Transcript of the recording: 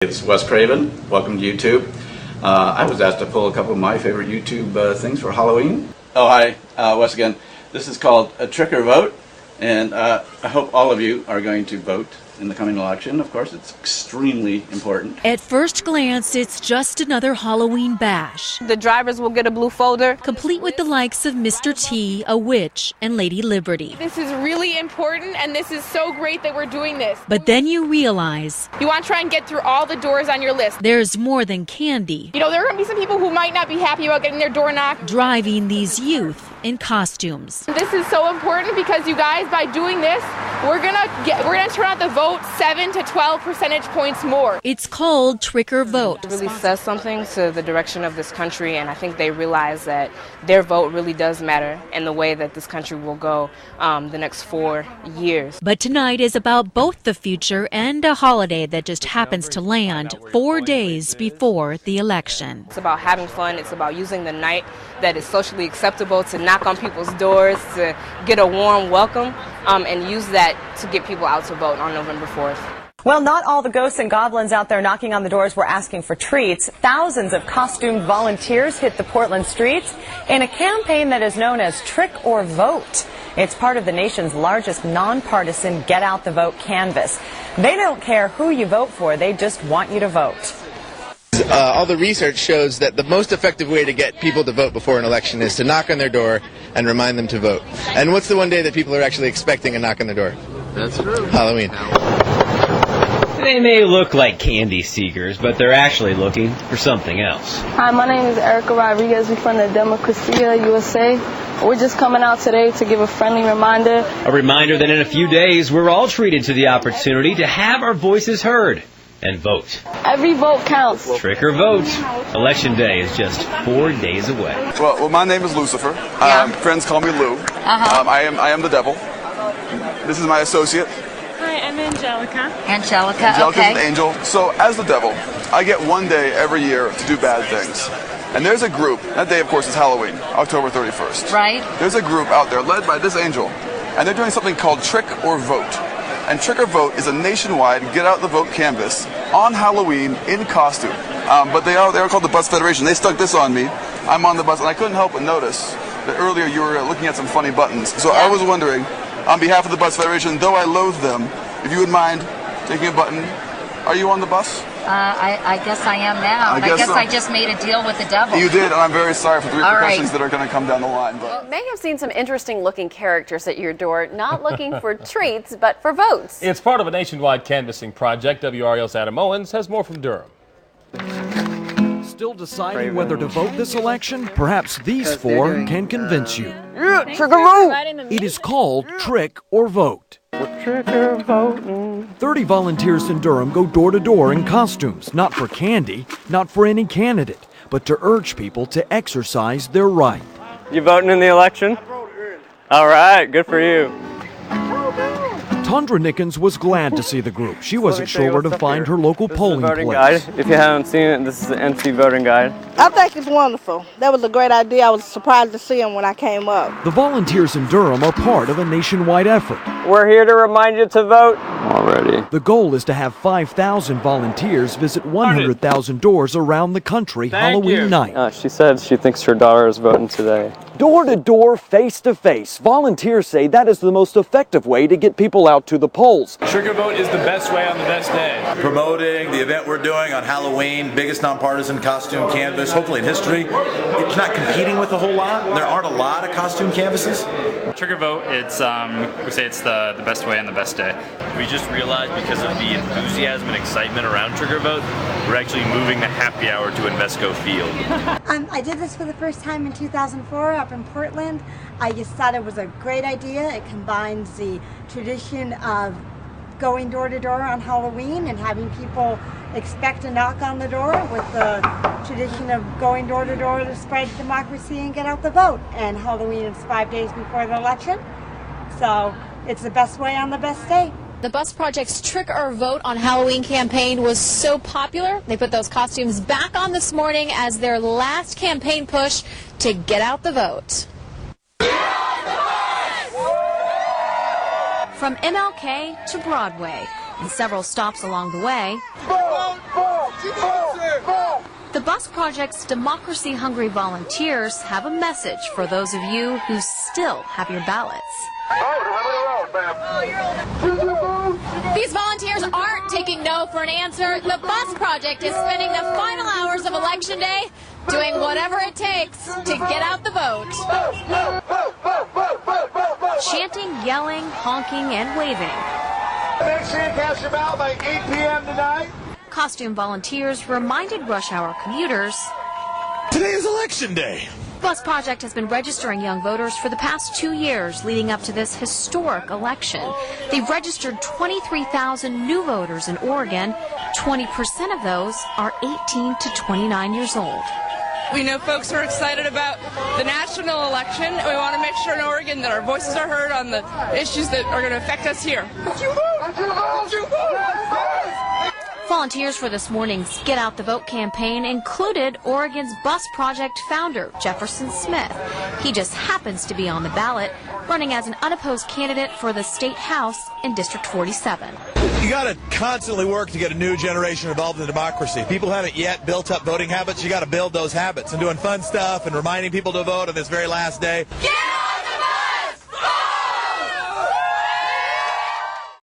It's Wes Craven. Welcome to YouTube. I was asked to pull a couple of my favorite YouTube things for Halloween. Oh, hi, Wes again. This is called a Trick or Vote, and I hope all of you are going to vote in the coming election. Of course, it's extremely important. At first glance, it's just another Halloween bash. The drivers will get a blue folder, complete with the likes of Mr. T, a witch, and Lady Liberty. This is really important, and this is so great that we're doing this. But then you realize you want to try and get through all the doors on your list. There's more than candy. You know, there are going to be some people who might not be happy about getting their door knocked. Driving these youth in costumes. This is so important because you guys, by doing this, we're gonna turn out the vote 7 to 12 percentage points more. It's called Trick or Vote. It really says something to the direction of this country, and I think they realize that their vote really does matter in the way that this country will go the next 4 years. But tonight is about both the future and a holiday that just happens to land 4 days before the election. It's about having fun. It's about using the night that is socially acceptable to knock on people's doors, to get a warm welcome, and use that to get people out to vote on November 4th. Well, not all the ghosts and goblins out there knocking on the doors were asking for treats. Thousands of costumed volunteers hit the Portland streets in a campaign that is known as Trick or Vote. It's part of the nation's largest nonpartisan Get Out the Vote canvas. They don't care who you vote for, they just want you to vote. All the research shows that the most effective way to get people to vote before an election is to knock on their door and remind them to vote. And what's the one day that people are actually expecting a knock on the door? That's true. Halloween. They may look like candy seekers, but they're actually looking for something else. Hi, my name is Erica Rodriguez. We're from the Democracia, USA. We're just coming out today to give a friendly reminder. A reminder that in a few days, we're all treated to the opportunity to have our voices heard and vote. Every vote counts. Trick or vote. Election day is just 4 days away. Well, my name is Lucifer. Friends call me Lou. I am the devil. This is my associate. Hi, I'm Angelica. Angelica's okay. an angel. So, as the devil, I get one day every year to do bad things. And there's a group, that day of course is Halloween, October 31st. Right. There's a group out there led by this angel, and they're doing something called Trick or Vote. And Trick or Vote is a nationwide Get Out the Vote canvas on Halloween in costume. But they are called the Bus Federation. They stuck this on me. I'm on the bus, and I couldn't help but notice that earlier you were looking at some funny buttons. So I was wondering, on behalf of the Bus Federation, though I loathe them, if you would mind taking a button. Are you on the bus? I guess I am now. I guess so. I just made a deal with the devil. You did, and I'm very sorry for the repercussions that are going to come down the line. But. You may have seen some interesting looking characters at your door, not looking for treats, but for votes. It's part of a nationwide canvassing project. WRAL's Adam Owens has more from Durham. Still deciding whether to vote this election? Perhaps these four can convince you. Yeah, Trick or Vote. It is called Trick or Vote. Trick or Vote. 30 volunteers in Durham go door to door in costumes, not for candy, not for any candidate, but to urge people to exercise their right. You voting in the election? All right, good for you. Tundra Nickens was glad to see the group. She wasn't sure where to find her local polling place. Guide. If you haven't seen it, this is the NC voting guide. I think it's wonderful. That was a great idea. I was surprised to see him when I came up. The volunteers in Durham are part of a nationwide effort. We're here to remind you to vote already. The goal is to have 5,000 volunteers visit 100,000 doors around the country Halloween night. She said she thinks her daughter is voting today. Door to door, face to face. Volunteers say that is the most effective way to get people out to the polls. Trick or Vote is the best way on the best day. Promoting the event we're doing on Halloween, biggest nonpartisan costume canvas, hopefully in history. It's not competing with a whole lot. There aren't a lot of costume canvases. Trick or Vote, it's we say it's the best way on the best day. We just realized because of the enthusiasm and excitement around Trick or Vote, we're actually moving the happy hour to Invesco Field. I did this for the first time in 2004 up in Portland. I just thought it was a great idea. It combines the tradition of going door to door on Halloween and having people expect a knock on the door with the tradition of going door to door to spread democracy and get out the vote. And Halloween is 5 days before the election, so it's the best way on the best day. The Bus Project's Trick or Vote on Halloween campaign was so popular, they put those costumes back on this morning as their last campaign push to get out the vote. From MLK to Broadway, and several stops along the way, Bus Project's democracy-hungry volunteers have a message for those of you who still have your ballots. These volunteers aren't taking no for an answer. The Bus Project is spending the final hours of Election Day doing whatever it takes to get out the vote. Chanting, yelling, honking, and waving. Make sure you cast your ballot by 8 p.m. tonight. Costume volunteers reminded rush hour commuters, Today is Election Day. Bus Project has been registering young voters for the past 2 years leading up to this historic election. They've registered 23,000 new voters in Oregon. 20% of those are 18 to 29 years old. We know folks are excited about the national election, and we want to make sure in Oregon that our voices are heard on the issues that are going to affect us here. Volunteers for this morning's Get Out the Vote campaign included Oregon's Bus Project founder, Jefferson Smith. He just happens to be on the ballot, running as an unopposed candidate for the state house in District 47. You got to constantly work to get a new generation involved in democracy. People haven't yet built up voting habits. You got to build those habits and doing fun stuff and reminding people to vote on this very last day. Get